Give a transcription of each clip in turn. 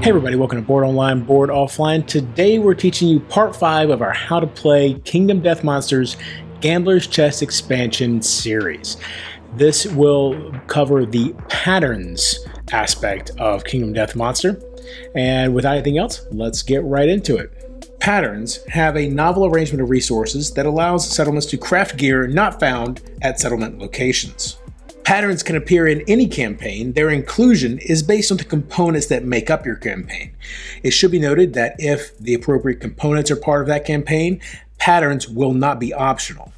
Hey everybody, welcome to Board Online, Board Offline. Today we're teaching you part 5 of our How to Play Kingdom Death Monsters Gambler's Chest expansion series. This will cover the patterns aspect of Kingdom Death Monster. And without anything else, let's get right into it. Patterns have a novel arrangement of resources that allows settlements to craft gear not found at settlement locations. Patterns can appear in any campaign. Their inclusion is based on the components that make up your campaign. It should be noted that if the appropriate components are part of that campaign, patterns will not be optional.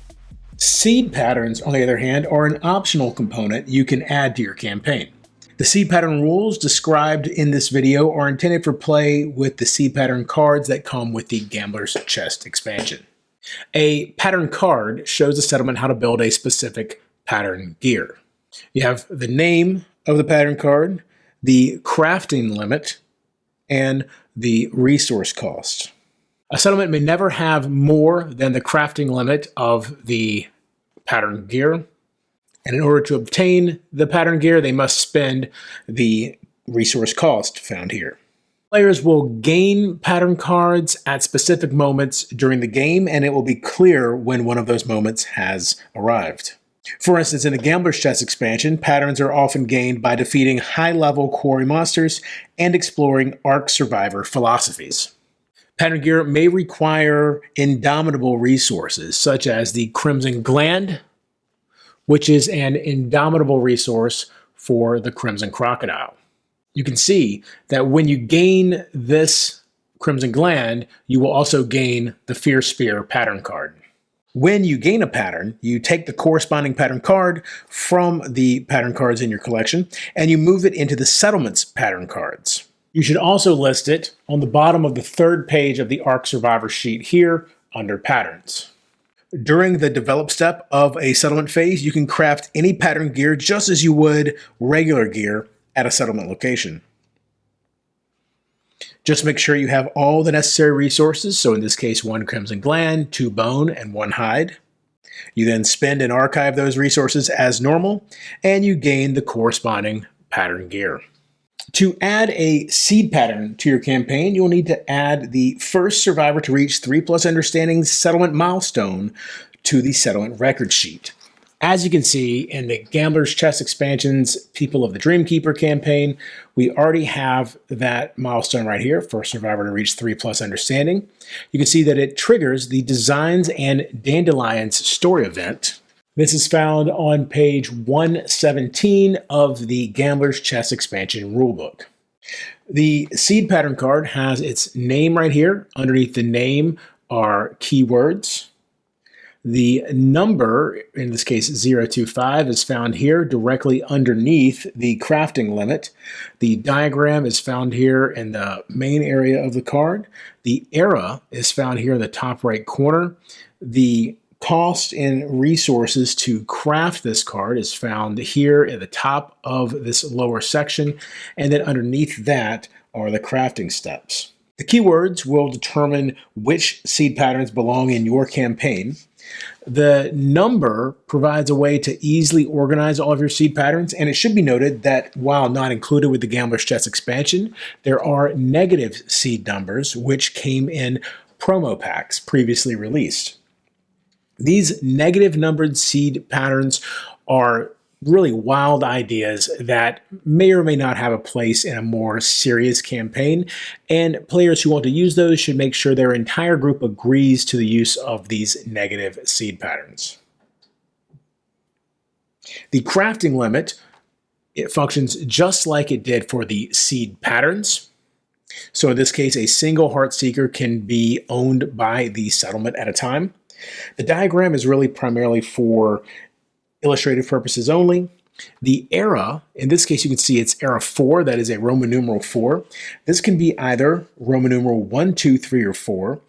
Seed patterns, on the other hand, are an optional component you can add to your campaign. The seed pattern rules described in this video are intended for play with the seed pattern cards that come with the Gambler's Chest expansion. A pattern card shows the settlement how to build a specific pattern gear. You have the name of the pattern card, the crafting limit, and the resource cost. A settlement may never have more than the crafting limit of the pattern gear. And in order to obtain the pattern gear, they must spend the resource cost found here. Players will gain pattern cards at specific moments during the game, and it will be clear when one of those moments has arrived. For instance, in the Gambler's Chest expansion, patterns are often gained by defeating high-level quarry monsters and exploring Ark Survivor philosophies. Pattern gear may require indomitable resources, such as the Crimson Gland, which is an indomitable resource for the Crimson Crocodile. You can see that when you gain this Crimson Gland, you will also gain the Fierce Spear pattern card. When you gain a pattern, you take the corresponding pattern card from the pattern cards in your collection, and you move it into the settlement's pattern cards. You should also list it on the bottom of the third page of the Ark Survivor sheet here under Patterns. During the develop step of a settlement phase, you can craft any pattern gear just as you would regular gear at a settlement location. Just make sure you have all the necessary resources, so in this case 1 Crimson Gland, 2 Bone, and 1 Hide. You then spend and archive those resources as normal, and you gain the corresponding pattern gear. To add a seed pattern to your campaign, you'll need to add the first survivor to reach 3+ understanding settlement milestone to the settlement record sheet. As you can see in the Gambler's Chest expansion's People of the Dreamkeeper campaign, we already have that milestone right here, first survivor to reach 3+ understanding. You can see that it triggers the Designs and Dandelions story event. This is found on page 117 of the Gambler's Chest expansion rulebook. The seed pattern card has its name right here. Underneath the name are keywords. The number, in this case 025, is found here directly underneath the crafting limit. The diagram is found here in the main area of the card. The era is found here in the top right corner. The cost in resources to craft this card is found here at the top of this lower section, and then underneath that are the crafting steps. The keywords will determine which seed patterns belong in your campaign. The number provides a way to easily organize all of your seed patterns, and it should be noted that while not included with the Gambler's Chest expansion, there are negative seed numbers which came in promo packs previously released. These negative numbered seed patterns are really wild ideas that may or may not have a place in a more serious campaign, and players who want to use those should make sure their entire group agrees to the use of these negative seed patterns. The crafting limit, it functions just like it did for the seed patterns. So in this case, a single Heartseeker can be owned by the settlement at a time. The diagram is really primarily for illustrative purposes only. The era, in this case you can see it's era 4, that is a Roman numeral 4. This can be either Roman numeral 1, 2, 3, or 4,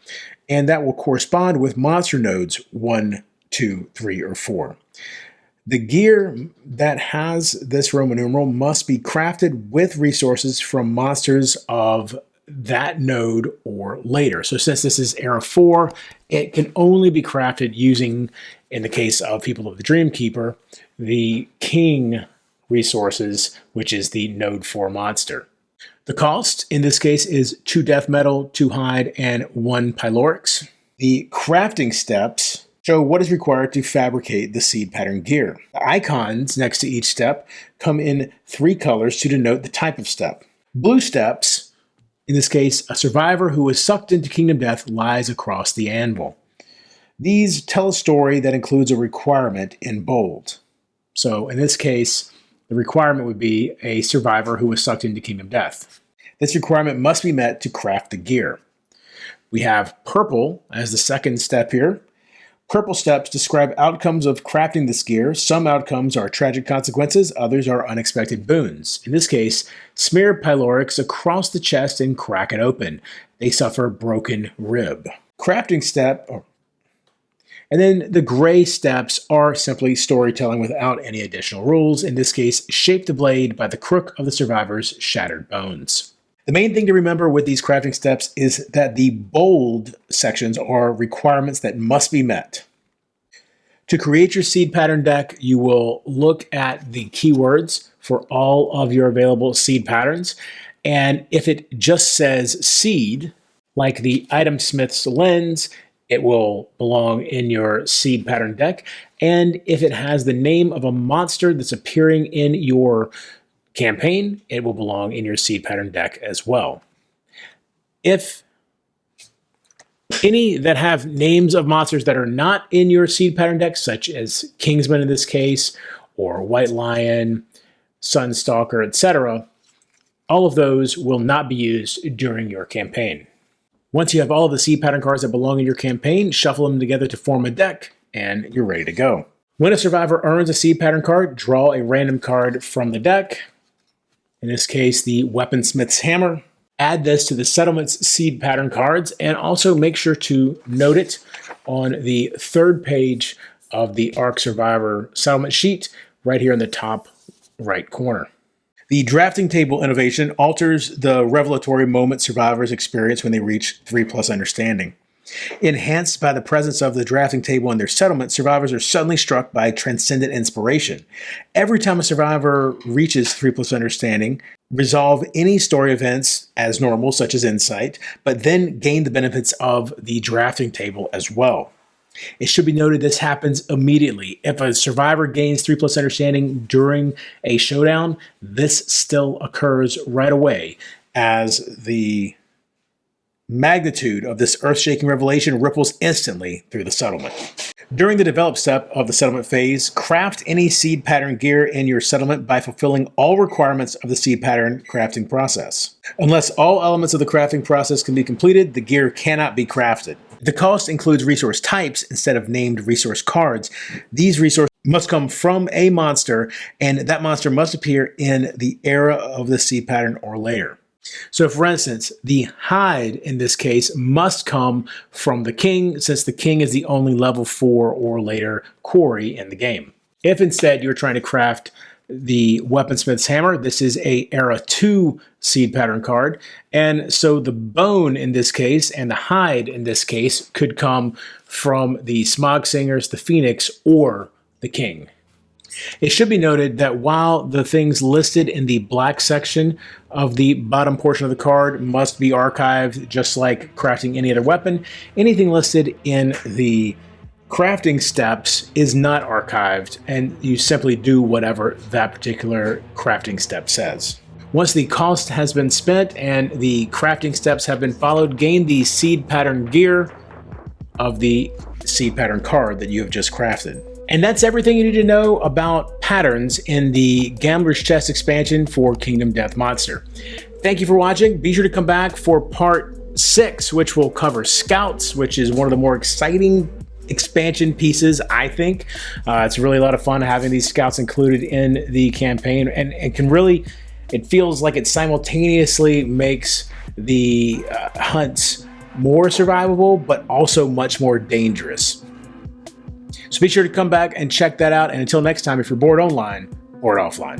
and that will correspond with monster nodes 1, 2, 3, or 4. The gear that has this Roman numeral must be crafted with resources from monsters of that node or later. So since this is era 4, it can only be crafted using, in the case of People of the Dreamkeeper, the King resources, which is the node 4 monster. The cost in this case is 2 death metal, 2 hide, and 1 pylorix. The crafting steps show what is required to fabricate the seed pattern gear. The icons next to each step come in 3 colors to denote the type of step. Blue steps, in this case, a survivor who was sucked into Kingdom Death lies across the anvil. These tell a story that includes a requirement in bold. So in this case, the requirement would be a survivor who was sucked into Kingdom Death. This requirement must be met to craft the gear. We have purple as the second step here. Purple steps describe outcomes of crafting this gear. Some outcomes are tragic consequences, others are unexpected boons. In this case, smear pylorix across the chest and crack it open. They suffer broken rib. Crafting step, and then the gray steps are simply storytelling without any additional rules. In this case, shape the blade by the crook of the survivor's shattered bones. The main thing to remember with these crafting steps is that the bold sections are requirements that must be met. To create your seed pattern deck, you will look at the keywords for all of your available seed patterns. And if it just says seed, like the Itemsmith's lens, it will belong in your seed pattern deck. And if it has the name of a monster that's appearing in your campaign, it will belong in your seed pattern deck as well. If any that have names of monsters that are not in your seed pattern deck, such as Kingsman in this case, or White Lion, Sunstalker, etc., all of those will not be used during your campaign. Once you have all of the seed pattern cards that belong in your campaign, shuffle them together to form a deck, and you're ready to go. When a survivor earns a seed pattern card, draw a random card from the deck. In this case, the Weaponsmith's Hammer. Add this to the settlement's seed pattern cards, and also make sure to note it on the 3rd page of the Ark Survivor settlement sheet, right here in the top right corner. The drafting table innovation alters the revelatory moment survivors experience when they reach 3+ understanding. Enhanced by the presence of the drafting table in their settlement, survivors are suddenly struck by transcendent inspiration. Every time a survivor reaches 3+ understanding, resolve any story events as normal, such as insight, but then gain the benefits of the drafting table as well. It should be noted this happens immediately. If a survivor gains 3+ understanding during a showdown, this still occurs right away, as the magnitude of this earth-shaking revelation ripples instantly through the settlement. During the develop step of the settlement phase, craft any seed pattern gear in your settlement by fulfilling all requirements of the seed pattern crafting process. Unless all elements of the crafting process can be completed, the gear cannot be crafted. The cost includes resource types instead of named resource cards. These resources must come from a monster, and that monster must appear in the era of the seed pattern or later. So for instance, the hide in this case must come from the king, since the king is the only level 4 or later quarry in the game. If instead you're trying to craft the Weaponsmith's Hammer, this is a era 2 seed pattern card, and so the bone in this case and the hide in this case could come from the Smogsingers, the Phoenix, or the king. It should be noted that while the things listed in the black section of the bottom portion of the card must be archived just like crafting any other weapon, anything listed in the crafting steps is not archived, and you simply do whatever that particular crafting step says. Once the cost has been spent and the crafting steps have been followed, gain the seed pattern gear of the seed pattern card that you have just crafted. And that's everything you need to know about patterns in the Gambler's Chest expansion for Kingdom Death Monster. Thank you for watching. Be sure to come back for part 6, which will cover Scouts, which is one of the more exciting expansion pieces, I think. It's really a lot of fun having these Scouts included in the campaign, and it can really, it feels like it simultaneously makes the hunts more survivable, but also much more dangerous. So be sure to come back and check that out. And until next time, if you're bored online, bored offline.